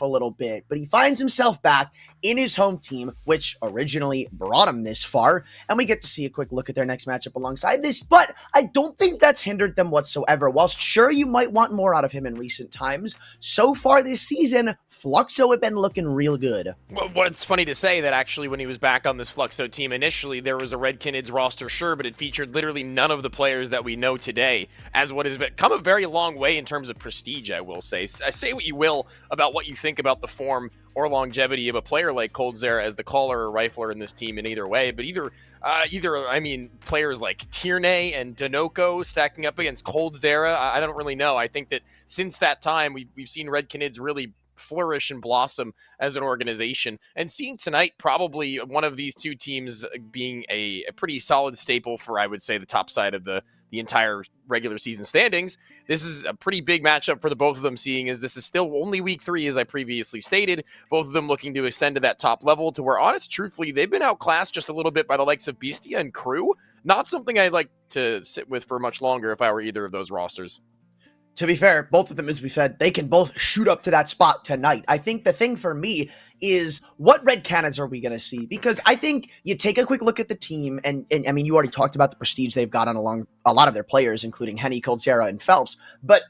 a little bit, but he finds himself back in his home team, which originally brought him this far, and we get to see a quick look at their next matchup alongside this, but I don't think that's hindered them whatsoever. Whilst sure you might want more out of him in recent times, so far this season, Fluxo had been looking real good. Well, it's funny to say that actually when he was back on this Fluxo team initially, there was a Red Canids roster, sure, but it featured literally none of the players that we know today, as what has come a very long way in terms of prestige, I will say. Say what you will about what you think about the form or longevity of a player like coldzera as the caller or rifler in this team in either way, but I mean, players like Tierney and Dinoco stacking up against coldzera, I don't really know. I think that since that time, we've seen Red Canids really flourish and blossom as an organization, and seeing tonight probably one of these two teams being a pretty solid staple for, I would say, the top side of the entire regular season standings. This is a pretty big matchup for the both of them, seeing as this is still only week 3, as I previously stated, both of them looking to ascend to that top level, to where, honest, truthfully, they've been outclassed just a little bit by the likes of Beastia and Crew. Not something I'd like to sit with for much longer if I were either of those rosters. To be fair, both of them, as we said, they can both shoot up to that spot tonight. I think the thing for me is, what Red Canids are we going to see? Because I think you take a quick look at the team, and I mean, you already talked about the prestige they've gotten along a lot of their players, including Henny, coldzera, and Phelps, but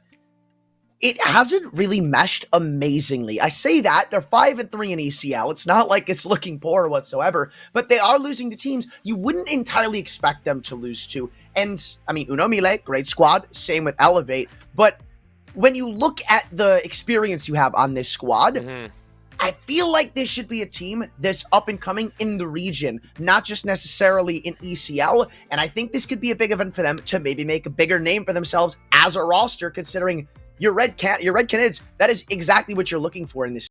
it hasn't really meshed amazingly. I say that, they're 5-3 in ECL. It's not like it's looking poor whatsoever, but they are losing to teams you wouldn't entirely expect them to lose to. And, I mean, Uno Mille, great squad, same with Elevate, but when you look at the experience you have on this squad, I feel like this should be a team that's up and coming in the region, not just necessarily in ECL, and I think this could be a big event for them to maybe make a bigger name for themselves as a roster, considering your Red Canids, that is exactly what you're looking for in this